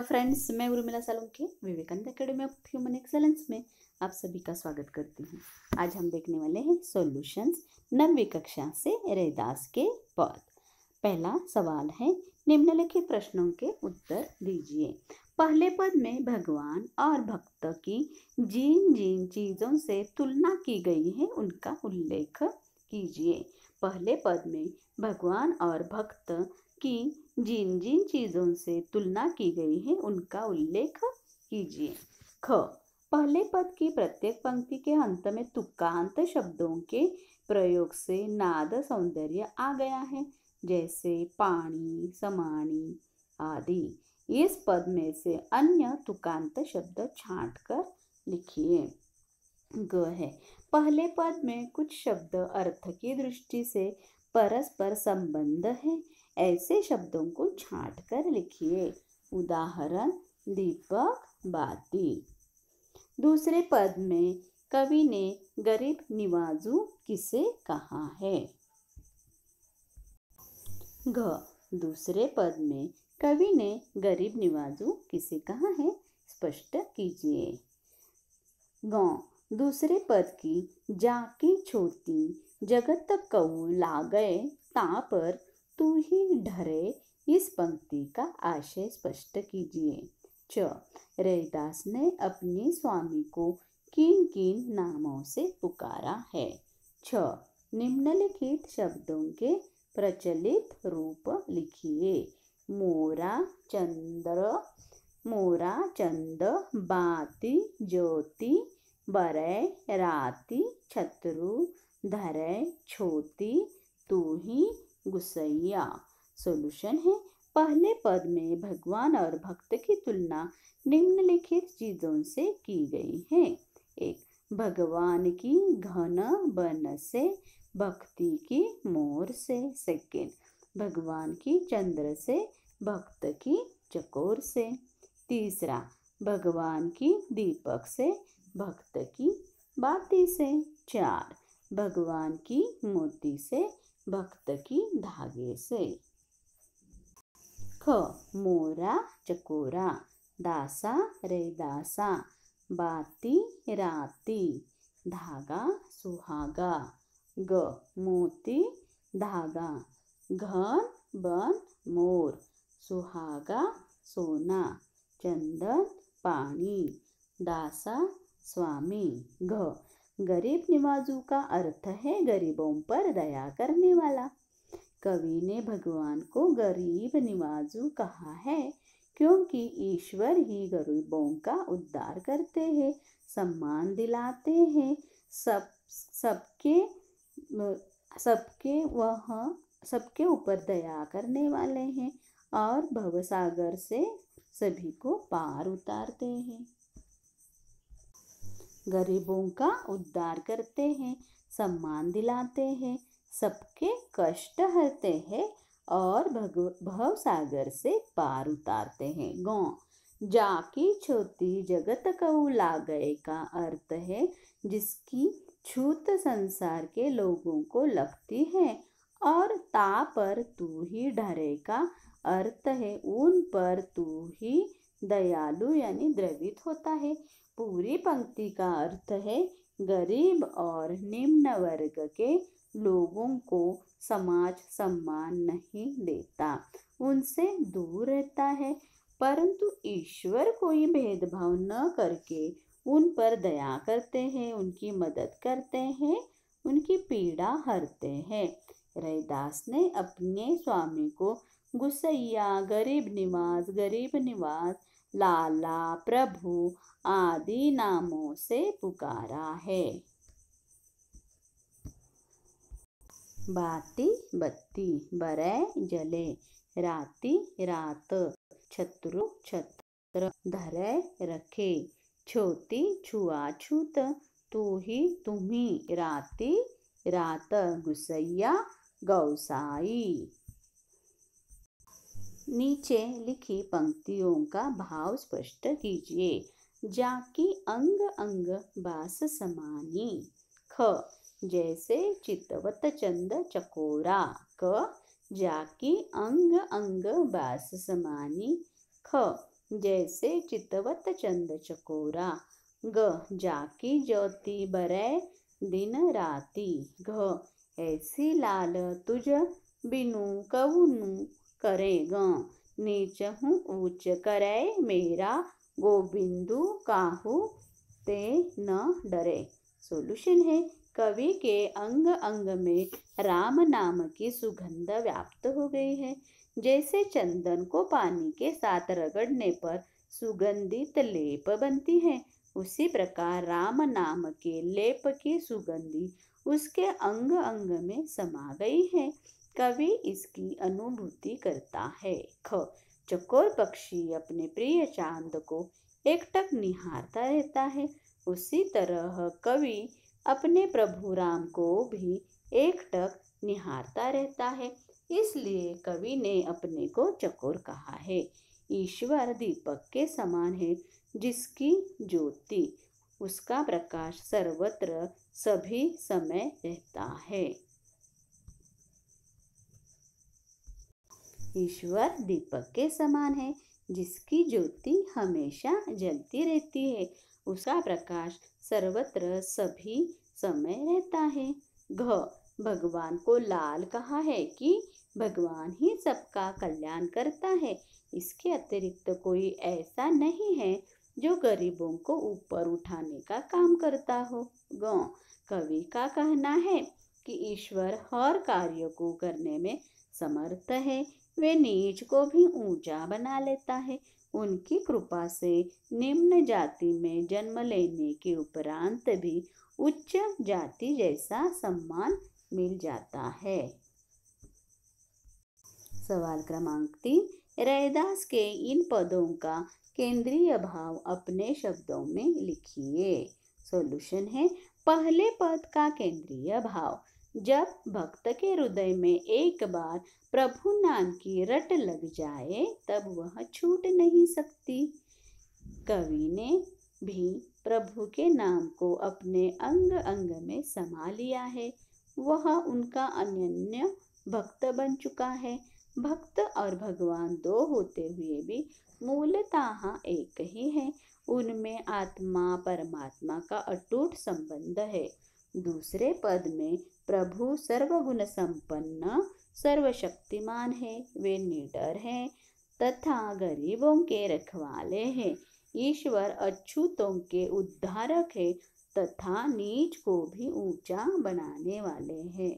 Friends, मैं Urmila Salunkhe Vivekananda academy of human excellence में आप सभी का स्वागत करती हूँ। आज हम देखने वाले हैं सॉल्यूशंस 9वीं कक्षा से रैदास के पद। पहला सवाल है, निम्नलिखित प्रश्नों के उत्तर दीजिए। पहले पद में भगवान और भक्त की जिन जिन चीज़ों से तुलना की गई है उनका उल्लेख कीजिए। पहले पद में भगवान और भक्त की जिन जिन चीज़ों से तुलना की गई है उनका उल्लेख कीजिए। ख, पहले पद की प्रत्येक पंक्ति के अंत में तुकांत शब्दों के प्रयोग से नाद सौंदर्य आ गया है, जैसे पानी, समानी आदि। इस पद में से अन्य तुकांत शब्द छांट कर लिखिए। ग है, पहले पद में कुछ शब्द अर्थ की दृष्टि से परस्पर संबंध है, ऐसे शब्दों को छांट कर लिखिए। उदाहरण, दीपक, बाती। दूसरे पद में कवि ने गरीब निवाजू किसे कहा है? घ, दूसरे पद में कवि ने गरीब निवाजू किसे कहा है, स्पष्ट कीजिए। ग, दूसरे पद की जाकी छोटी जगत कऊ लागए ता पर तू ही ढरे, इस पंक्ति का आशय स्पष्ट कीजिए। च, रैदास ने अपने स्वामी को किन किन नामों से पुकारा है? छ, निम्नलिखित शब्दों के प्रचलित रूप लिखिए। मोरा चंद, बाती ज्योति, बरै राती, छत्रु धरै छोटी, तू ही गुसैया। सॉल्यूशन है, पहले पद में भगवान और भक्त की तुलना निम्नलिखित चीजों से की गई है। एक, भगवान की घन बन से, भक्ति की मोर से। सेकेंड, भगवान की चंद्र से, भक्त की चकोर से। तीसरा, भगवान की दीपक से, भक्त की बाती से। चार, भगवान की मोती से, भक्त की धागे से। ख, मोरा चकोरा, दासा रैदासा, बाती राती, धागा सुहागा। ग, मोती धागा, घन बन मोर, सुहागा सोना, चंदन पानी, दासा स्वामी। घ, गरीब निवाजू का अर्थ है गरीबों पर दया करने वाला। कवि ने भगवान को गरीब निवाजू कहा है क्योंकि ईश्वर ही गरीबों का उद्धार करते हैं, सम्मान दिलाते हैं, सबके ऊपर दया करने वाले हैं और भवसागर से सभी को पार उतारते हैं। गरीबों का उद्धार करते हैं, सम्मान दिलाते हैं, सबके कष्ट हरते हैं और भवसागर से पार उतारते हैं। गौ, जाकी छोटी जगत कऊ लागए का अर्थ है जिसकी छूत संसार के लोगों को लगती है, और ता पर तू ही ढरे का अर्थ है उन पर तू ही दयालु यानी द्रवित होता है। पूरी पंक्ति का अर्थ है गरीब और निम्न वर्ग के लोगों को समाज सम्मान नहीं देता, उनसे दूर रहता है, परंतु ईश्वर कोई भेदभाव न करके उन पर दया करते हैं, उनकी मदद करते हैं, उनकी पीड़ा हरते हैं। रैदास ने अपने स्वामी को गुसैया, गरीब निवास, लाला, प्रभु आदि नामों से पुकारा है। बाती बत्ती, बरै जले, राती रात, छत्रु छत्र धरै रखे, छोटी छुआछूत, तू ही तुम्ही, राती रात, गुसैया गौसाई। नीचे लिखी पंक्तियों का भाव स्पष्ट कीजिए। जाकी अंग अंग बास समानी। ख, जैसे चितवत चंद चकोरा। क, जाकी अंग अंग बास समानी। ख, जैसे चितवत चंद चकोरा। ग जाकी ज्योति बरै दिन राती। घ ऐसी लाल तुझ बिनु कहुनु करे। ग नीच हूँ ऊंच करे मेरा गोविंदु काहू ते न डरे। सॉल्यूशन है, कवि के अंग अंग में राम नाम की सुगंध व्याप्त हो गई है। जैसे चंदन को पानी के साथ रगड़ने पर सुगंधित लेप बनती है, उसी प्रकार राम नाम के लेप की सुगंधि उसके अंग अंग में समा गई है। कवि इसकी अनुभूति करता है। ख चकोर पक्षी अपने प्रिय चांद को एकटक निहारता रहता है, उसी तरह कवि अपने प्रभु राम को भी एकटक निहारता रहता है, इसलिए कवि ने अपने को चकोर कहा है। ईश्वर दीपक के समान है, जिसकी ज्योति उसका प्रकाश सर्वत्र सभी समय रहता है। ईश्वर दीपक के समान है, जिसकी ज्योति हमेशा जलती रहती है, उसका प्रकाश सर्वत्र सभी समय रहता है। घ भगवान को लाल कहा है कि भगवान ही सबका कल्याण करता है, इसके अतिरिक्त कोई ऐसा नहीं है जो गरीबों को ऊपर उठाने का काम करता हो। ग कवि का कहना है कि ईश्वर हर कार्य को करने में समर्थ है, वे नीच को भी ऊंचा बना लेता है। उनकी कृपा से निम्न जाति में जन्म लेने के उपरांत भी उच्च जाति जैसा सम्मान मिल जाता है। सवाल क्रमांक 3, रैदास के इन पदों का केंद्रीय भाव अपने शब्दों में लिखिए। सॉल्यूशन है, पहले पद का केंद्रीय भाव, जब भक्त के हृदय में एक बार प्रभु नाम की रट लग जाए तब वह छूट नहीं सकती। कवि ने भी प्रभु के नाम को अपने अंग अंग में समा लिया है, वह उनका अनन्य भक्त बन चुका है। भक्त और भगवान दो होते हुए भी मूलतः एक ही है, उनमें आत्मा परमात्मा का अटूट संबंध है। दूसरे पद में प्रभु सर्वगुण संपन्न सर्वशक्तिमान है, वे निडर हैं तथा गरीबों के रखवाले हैं। ईश्वर अछूतों के उद्धारक है तथा नीच को भी ऊंचा बनाने वाले हैं।